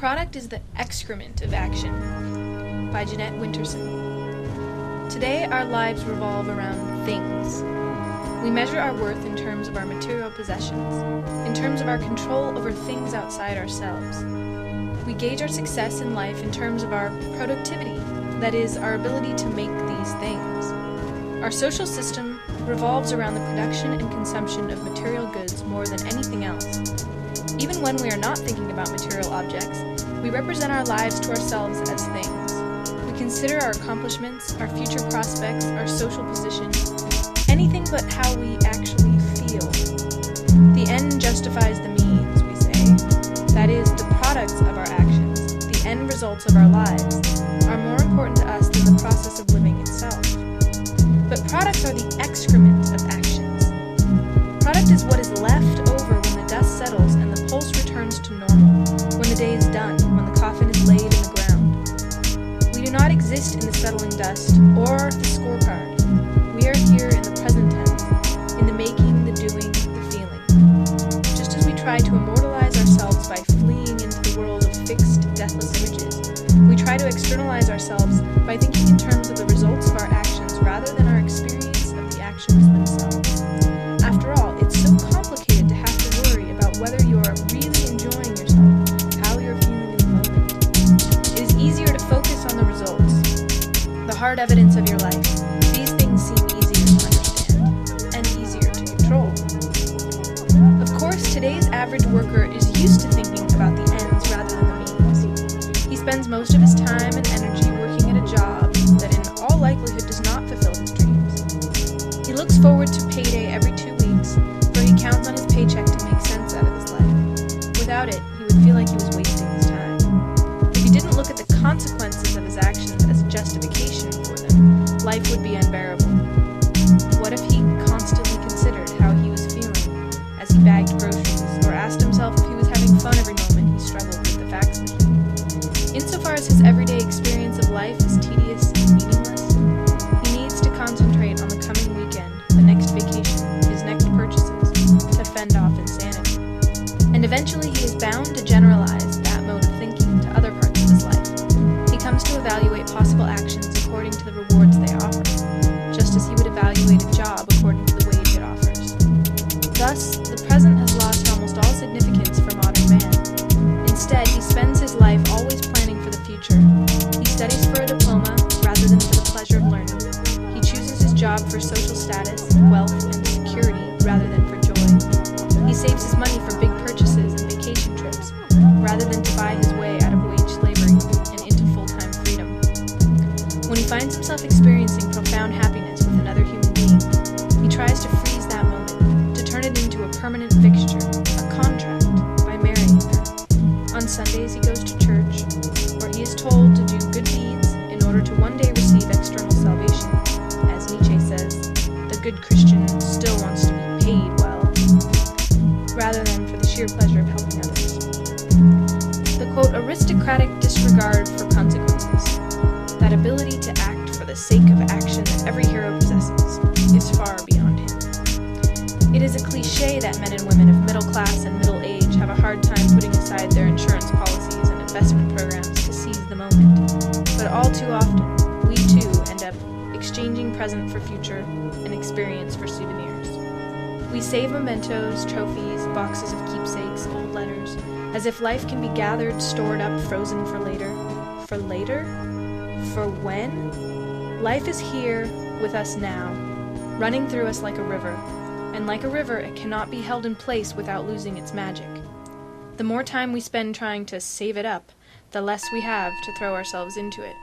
product is the excrement of action, by Jeanette Winterson. Today, our lives revolve around things. We measure our worth in terms of our material possessions, in terms of our control over things outside ourselves. We gauge our success in life in terms of our productivity, that is, our ability to make these things. Our social system revolves around the production and consumption of material goods more than anything else. Even when we are not thinking about material objects, we represent our lives to ourselves as things. We consider our accomplishments, our future prospects, our social position, anything but how we actually feel. The end justifies the means, we say. That is, the products of our actions, the end results of our lives, are more important to us than the process of living itself. But products are the excrement of actions. Product is what is left over when the dust settles and the pulse returns to normal, when the day is done, when the coffin is laid in the ground. We do not exist in the settling dust or the scorecard. We are here in the present tense, in the making, the doing, the feeling. Just as we try to immortalize ourselves by fleeing into the world of fixed, deathless images, we try to externalize ourselves by thinking in terms of the results of our actions rather than our experience of the actions themselves. After all, it's so complicated to have to worry about whether you are really enjoying yourself, how you're feeling in the moment. It is easier to focus on the results, the hard evidence of your life. These things seem easier to understand and easier to control. Of course, today's average worker is used to thinking about the ends rather than the means. He spends most of his time and energy working at a job that in all likelihood does not fulfill his dreams. He looks forward to payday every 2 weeks, for he counts on his paycheck to make sense out of his life. Without it, he would feel like he was wasting his time. If he didn't look at the consequences of his actions as justification for them, life would be unbearable. What if he constantly considered how he was feeling as he bagged groceries, or asked himself if he was having fun every moment he struggled with the fax machine? Insofar as his everyday experience of life is tedious and meaningless, he needs to concentrate on the coming weekend, the next vacation, his next purchases, to fend off insanity. And eventually he is bound to generalize that mode of thinking to other parts of his life. He comes to evaluate possible actions according to the rewards they offer, just as he would evaluate a job according to the wage it offers. Thus, the present has lost almost all significance for modern man. Instead, he spends his life always planning for the future. He studies for a diploma rather than for the pleasure of learning. He chooses his job for social status, wealth, and security rather than for joy. He saves his money for big purchases and vacation trips rather than to buy his way out of wage slavery and into full-time freedom. When he finds himself experiencing profound happiness with another human being, he tries to freeze that moment, to turn it into a permanent fixture, a contract, by marrying her. On Sundays he goes to church, where he is told to do good deeds in order to one day receive external salvation. As Nietzsche says, the good Christian still wants to be paid well, rather than for the sheer pleasure of helping others. The quote, aristocratic disregard for consequences, that ability to act for the sake of action that every hero possesses, is far beyond him. It is a cliché that men and women of middle class and middle age have a hard time putting aside their insurance policies and investment programs to seize the moment. But all too often, we too end up exchanging present for future and experience for souvenirs. We save mementos, trophies, boxes of keepsakes, old letters, as if life can be gathered, stored up, frozen for later. For later? For when? Life is here with us now, running through us like a river, and like a river, it cannot be held in place without losing its magic. The more time we spend trying to save it up, the less we have to throw ourselves into it.